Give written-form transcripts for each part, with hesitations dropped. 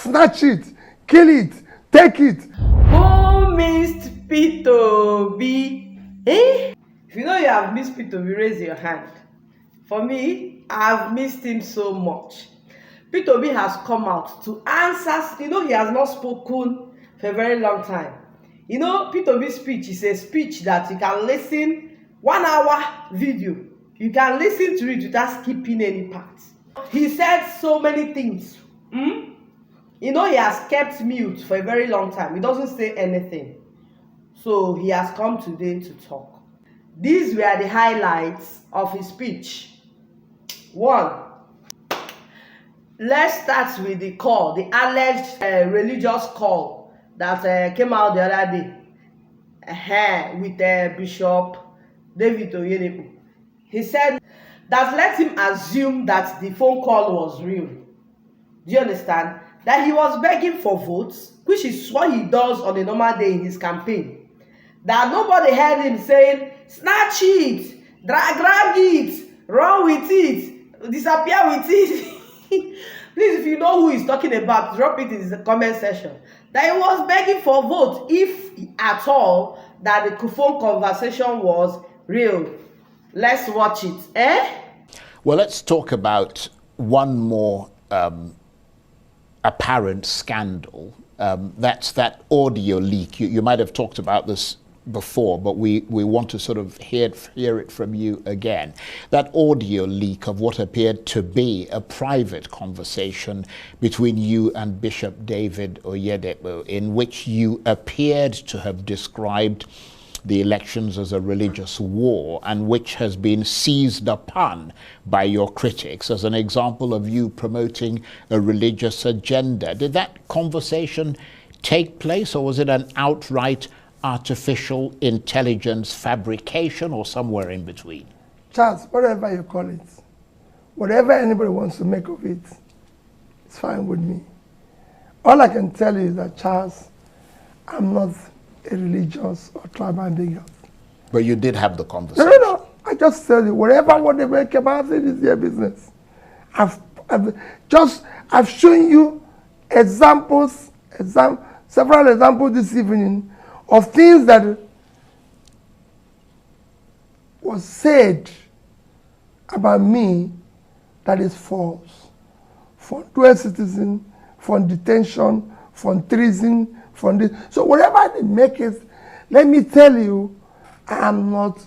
snatch it, kill it, take it. Who missed P2B? Eh? If you know you have missed P2B, raise your hand. For me, I've missed him so much. P2B has come out to answer. You know, he has not spoken for a very long time. You know, P2B's speech is a speech that you can listen, 1 hour video. You can listen to it without skipping any part. He said so many things. You know, he has kept mute for a very long time. He doesn't say anything. So he has come today to talk. These were the highlights of his speech. 1. Let's start with the call, the alleged religious call that came out the other day with Bishop David Oyedepo. He said that let him assume that the phone call was real. Do you understand? That he was begging for votes, which is what he does on a normal day in his campaign. That nobody heard him saying, snatch it, drag it, run with it, disappear with it. Please, if you know who he's talking about, drop it in the comment section. That he was begging for vote, if at all, that the phone conversation was real. Let's watch it. Well, let's talk about one more apparent scandal. That's that audio leak. You might have talked about this before, but we want to sort of hear it from you again. That audio leak of what appeared to be a private conversation between you and Bishop David Oyedepo, in which you appeared to have described the elections as a religious war, and which has been seized upon by your critics as an example of you promoting a religious agenda. Did that conversation take place, or was it an outright artificial intelligence fabrication, or somewhere in between? Charles, whatever you call it, whatever anybody wants to make of it, it's fine with me. All I can tell you is that, Charles, I'm not a religious or tribal bigot. But you did have the conversation. No. I just tell you, what they make about it is their business. I've shown you several examples this evening of things that was said about me that is false. For dual citizen, for detention, for treason, for this. So whatever they make it, let me tell you, I am not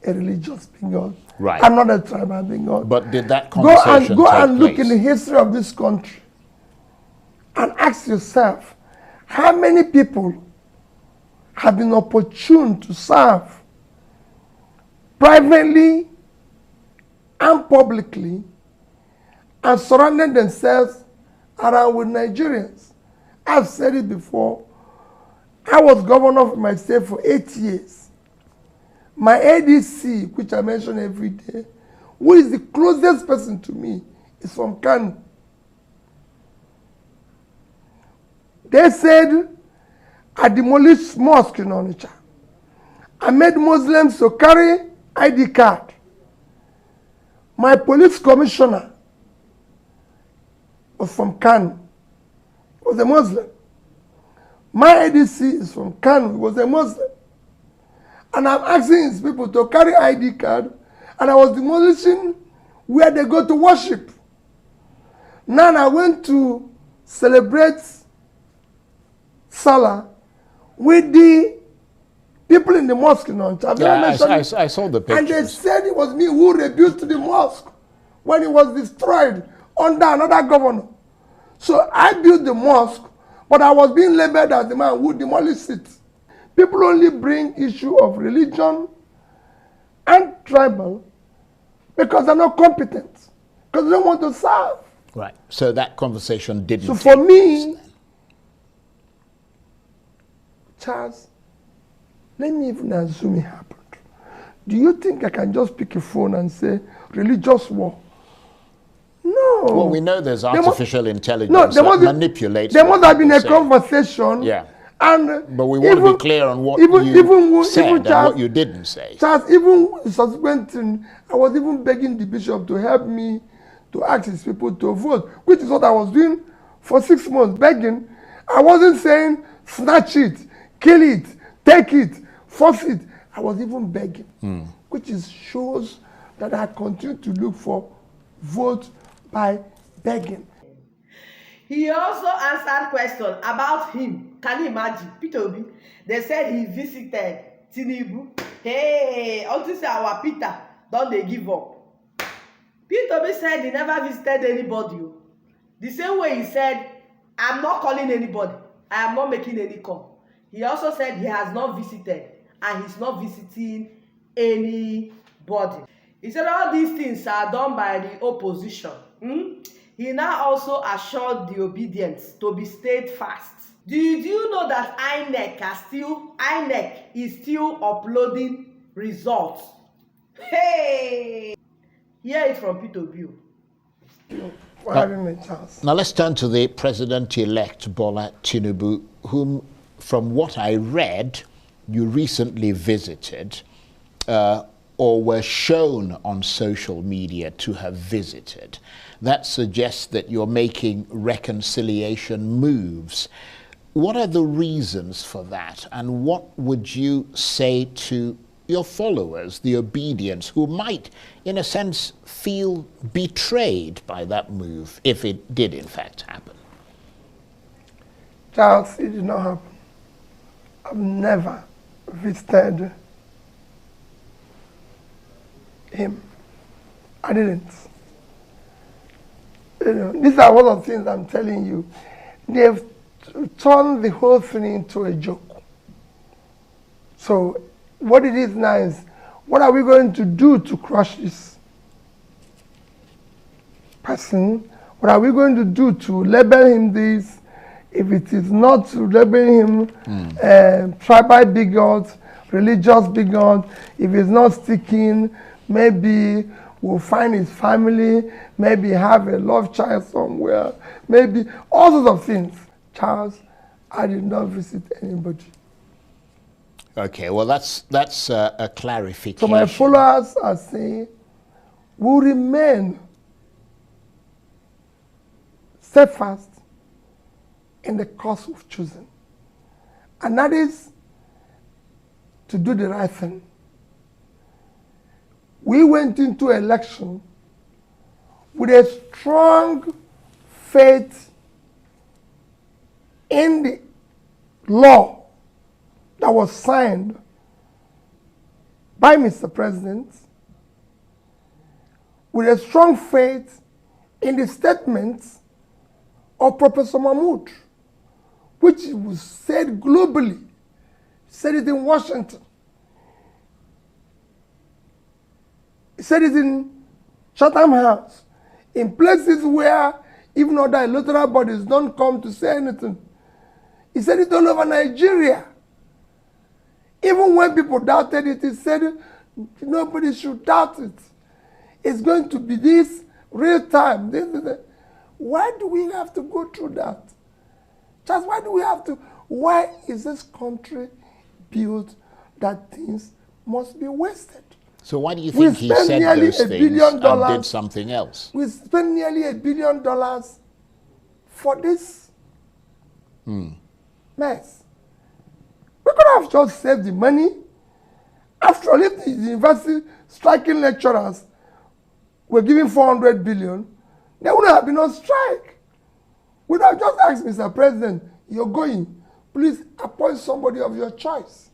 a religious bigot. Right. I'm not a tribal bigot. But did that conversation go and take look place? in the history of this country and ask yourself, how many people have been opportune to serve privately and publicly and surrounded themselves around with Nigerians? I've said it before. I was governor of my state for 8 years. My ADC, which I mention every day, who is the closest person to me, is from Kano. They said, I demolished mosque in Onitsha. I made Muslims to carry ID card. My police commissioner was from Kano. He was a Muslim. My ADC is from Kano. He was a Muslim. And I'm asking his people to carry ID card, and I was demolishing where they go to worship. Now I went to celebrate Salah with the people in the mosque in Onitsha. Yeah, I saw the pictures. And they said it was me who rebuilt the mosque when it was destroyed under another governor. So I built the mosque, but I was being labeled as the man who demolished it. People only bring issue of religion and tribal because they're not competent, because they don't want to serve. Right. So that conversation didn't. So for me, Charles, let me even assume it happened. Do you think I can just pick a phone and say religious war? No. Well, we know there's artificial intelligence that manipulates. There must have been a conversation. Yeah. And but we want to be clear on what you said and what you didn't say. Charles, even subsequent thing, I was even begging the bishop to help me to ask his people to vote, which is what I was doing for 6 months begging. I wasn't saying snatch it, kill it, take it, force it. I was even begging, which shows that I continue to look for vote by begging. He also answered question about him. Can you imagine? Peter Obi, they said he visited Tinubu. Hey, unto say our Peter, don't they give up? Peter Obi said he never visited anybody. The same way he said, I'm not calling anybody. I am not making any call. He also said he has not visited and he's not visiting anybody. He said all these things are done by the opposition. He now also assured the obedience to be steadfast. Did you know that INEC is still uploading results? Hey! Hear it from Peter Obi. For having me a chance. Now let's turn to the President-elect Bola Tinubu, whom, from what I read, you recently visited or were shown on social media to have visited. That suggests that you're making reconciliation moves. What are the reasons for that? And what would you say to your followers, the obedience, who might, in a sense, feel betrayed by that move, if it did in fact happen? Charles, it did not happen. I've never visited him. I didn't. You know, these are one of the things I'm telling you. They've turned the whole thing into a joke. So what it is now is, what are we going to do to crush this person? What are we going to do to label him this? If it is not to label him tribal bigot, religious bigot, if it's not sticking, maybe we'll find his family, maybe have a love child somewhere, maybe all sorts of things. Charles, I did not visit anybody. Okay, well, that's a clarification. So my followers are saying, we'll remain steadfast in the course we've chosen. And that is to do the right thing. We went into election with a strong faith in the law that was signed by Mr. President, with a strong faith in the statements of Professor Mahmoud, which was said globally, said it in Washington, he said it in Chatham House, in places where even other electoral bodies don't come to say anything. He said it all over Nigeria. Even when people doubted it, he said nobody should doubt it. It's going to be this real time. Why do we have to go through that? Just why do we have to? Why is this country built that things must be wasted? So why do you think he said those things and did something else? We spent nearly $1 billion for this mess. We could have just saved the money. After all, if the university striking lecturers were giving 400 billion, they wouldn't have been on strike. We would have just asked Mr. President, you're going, please appoint somebody of your choice.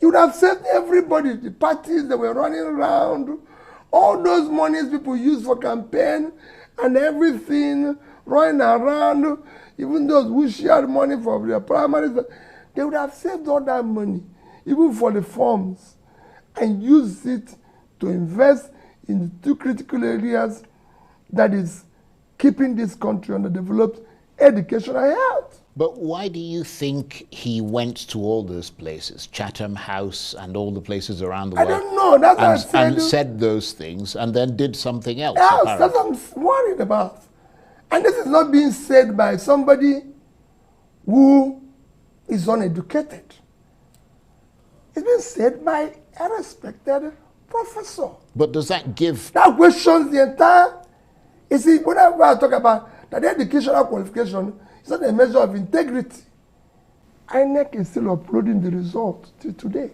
You would have saved everybody, the parties that were running around, all those monies people use for campaign and everything, running around, even those who shared money for their primaries, they would have saved all that money, even for the forms, and use it to invest in the two critical areas that is keeping this country underdeveloped: education and health. But why do you think he went to all those places, Chatham House and all the places around the world? I don't know. That's what and said those things and then did something else. Else, that's what I'm worried about. And this is not being said by somebody who is uneducated. It's being said by a respected professor. But does that give... That questions the entire... You see, whenever I talk about that the educational qualification is not a measure of integrity. INEC is still uploading the result till today.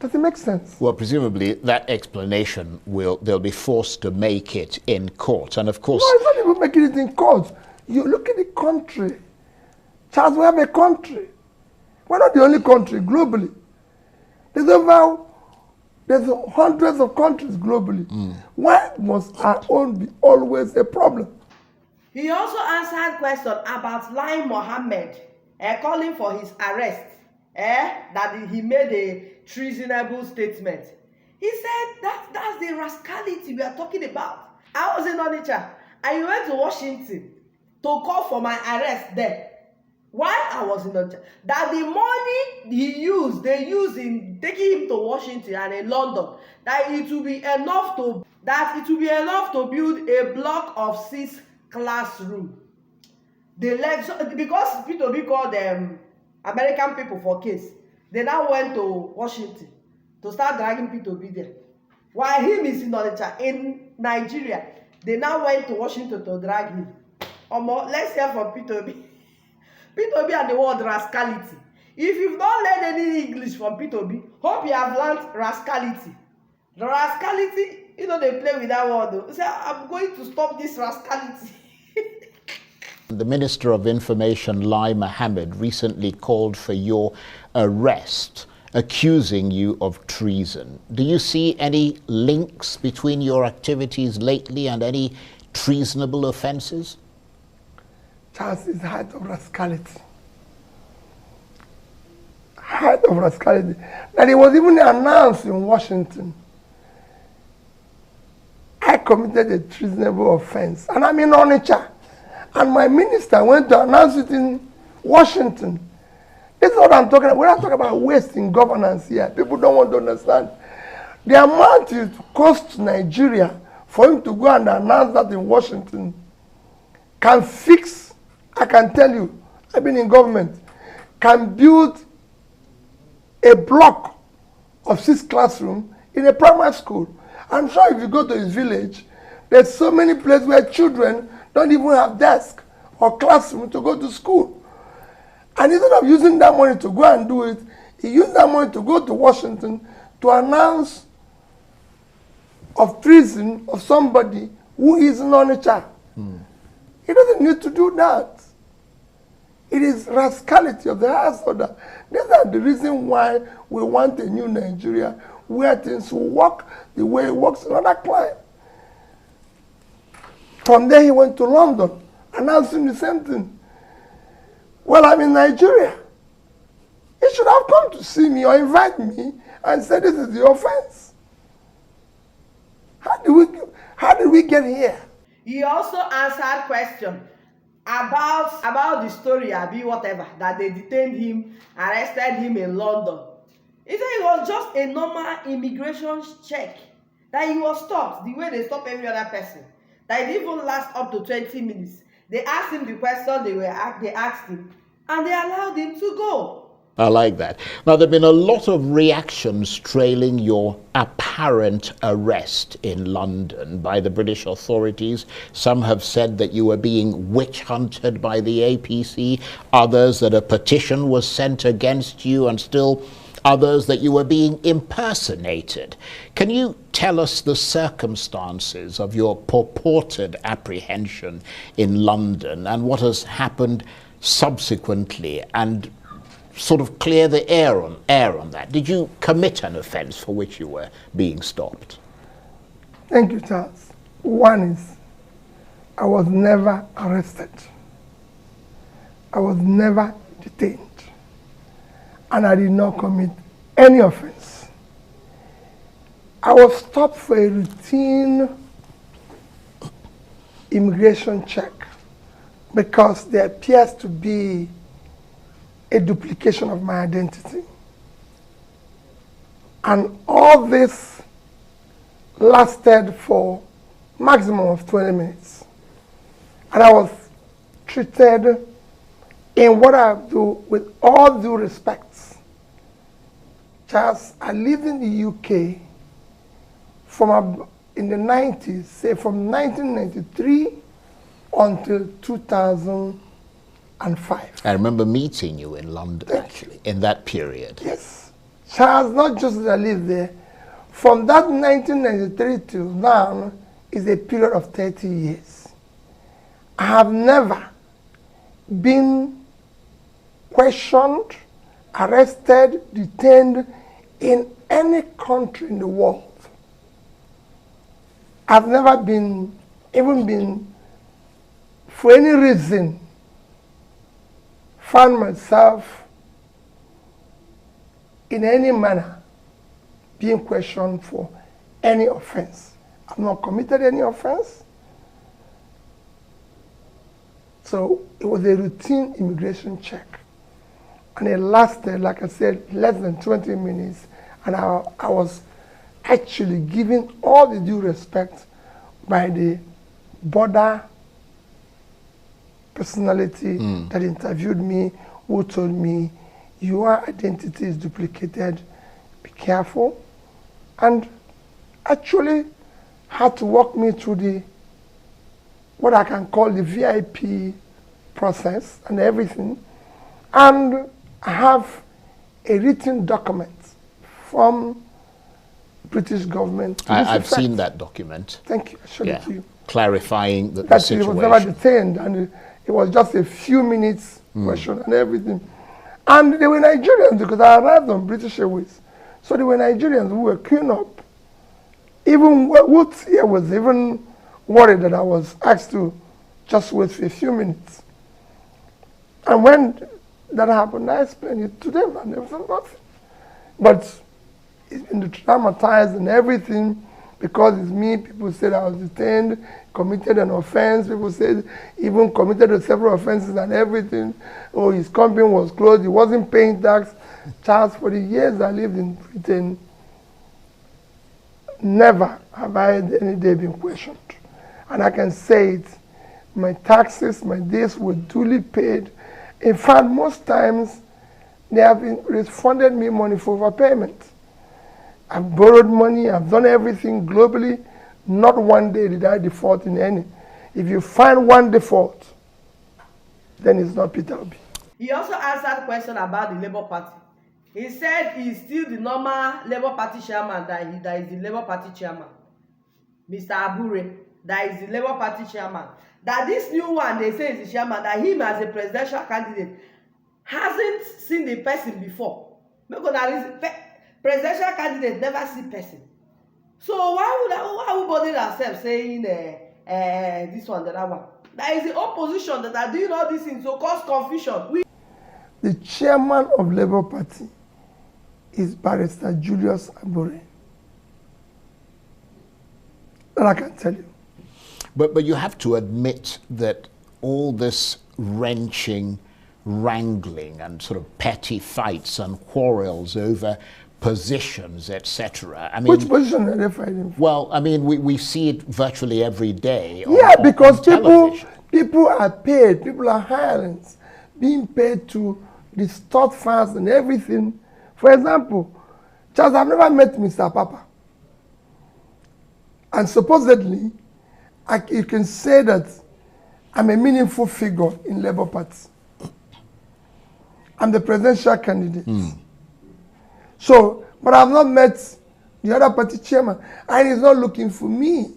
Does it make sense? Well, presumably that explanation they'll be forced to make it in court. And of course... No, it's not even making it in court. You look at the country. Charles, we have a country. We're not the only country globally. There's hundreds of countries globally. Why must our own be always a problem? He also answered question about Lai Mohammed calling for his arrest. That he made a treasonable statement. He said that's the rascality we are talking about. I was in Onitsha and he went to Washington to call for my arrest there. While I was in Onitsha, that the money they used in taking him to Washington and in London, that it will be enough to build a block of 6 classrooms. Because P2B called them American people for case, they now went to Washington to start dragging P2B there. While him is in Onitsha in Nigeria, they now went to Washington to drag him. Let's hear from P2B. P2B and the word rascality. If you've not learned any English from P2B, hope you have learned rascality. The rascality, they play with that word though. Say, I'm going to stop this rascality. The Minister of Information, Lai Mohammed, recently called for your arrest, accusing you of treason. Do you see any links between your activities lately and any treasonable offences? Charles is height of rascality. Height of rascality. That it was even announced in Washington. I committed a treasonable offense. And I'm in Onitsha. And my minister went to announce it in Washington. This is what I'm talking about. We're not talking about wasting governance here. People don't want to understand. The amount it costs Nigeria for him to go and announce that in Washington can fix, I can tell you, I've been in government, can build a block of 6 classrooms in a primary school. I'm sure if you go to his village, there's so many places where children don't even have desk or classroom to go to school. And instead of using that money to go and do it, he used that money to go to Washington to announce of treason of somebody who is in Onitsha. He doesn't need to do that. It is rascality of the highest order. These are the reason why we want a new Nigeria where things will work the way it works in other climes. From there he went to London, announcing the same thing. Well, I'm in Nigeria. He should have come to see me or invite me and say this is the offense. How did we get here? He also answered question about the story, whatever, that they detained him, arrested him in London. He said it was just a normal immigration check, that he was stopped the way they stop every other person. That it even last up to 20 minutes. They asked him the question they asked him, and they allowed him to go. I like that. Now, there have been a lot of reactions trailing your apparent arrest in London by the British authorities. Some have said that you were being witch hunted by the APC, others that a petition was sent against you, and still others that you were being impersonated. Can you tell us the circumstances of your purported apprehension in London and what has happened subsequently, and sort of clear the air on that? Did you commit an offence for which you were being stopped? Thank you, Charles. One is, I was never arrested. I was never detained. And I did not commit any offense. I was stopped for a routine immigration check because there appears to be a duplication of my identity. And all this lasted for maximum of 20 minutes. And I was treated in what I do with all due respect. Charles, I lived in the UK in the 90s, say from 1993 until 2005. I remember meeting you in London, actually, in that period. Yes. Charles, not just that I lived there, from that 1993 till now is a period of 30 years. I have never been questioned, arrested, detained in any country in the world. I've never been, even been, for any reason, found myself in any manner being questioned for any offense. I've not committed any offense. So it was a routine immigration check. And it lasted, like I said, less than 20 minutes. And I was actually given all the due respect by the border personality that interviewed me, who told me, your identity is duplicated, be careful. And actually had to walk me through the, what I can call the VIP process and everything. And I have a written document from British government. I've seen that document. Thank you. I showed it to you. Clarifying the That he situation. was never detained, and it was just a few minutes question and everything. And they were Nigerians because I arrived on British Airways. So they were Nigerians who were queuing up. Even Woods here was even worried that I was asked to just wait for a few minutes. And when that happened, I explained it to them, and they said nothing. But it's been traumatized and everything because it's me. People said I was detained, committed an offense. People said even committed several offenses and everything. Oh, his company was closed. He wasn't paying tax. Charles, for the years I lived in Britain, never have I had any day been questioned. And I can say it, my taxes, my days were duly paid. In fact, most times they have refunded me money for overpayment. I've borrowed money, I've done everything globally. Not one day did I default in any. If you find one default, then it's not Peter Obi. He also answered question about the Labour Party. He said he's still the normal Labour Party chairman, that is the Labour Party chairman. Mr. Abure, that is the Labour Party chairman. That this new one they say is the chairman, that him as a presidential candidate hasn't seen the person before. Presidential candidate never see person. So why would bother ourselves saying this one, the other one? That is the opposition that are doing all these things to cause confusion. The chairman of Labour Party is Barrister Julius Abure. That I can tell you. But you have to admit that all this wrenching, wrangling and sort of petty fights and quarrels over positions, etc. I mean, which position are they fighting for? Well, I mean, we see it virtually every day. Because television. people are paid, people are hirelings, being paid to distort facts and everything. For example, Charles, I've never met Mr. Papa. And supposedly, you can say that I'm a meaningful figure in Labour Party. I'm the presidential candidate. So, but I've not met the other party chairman, and he's not looking for me.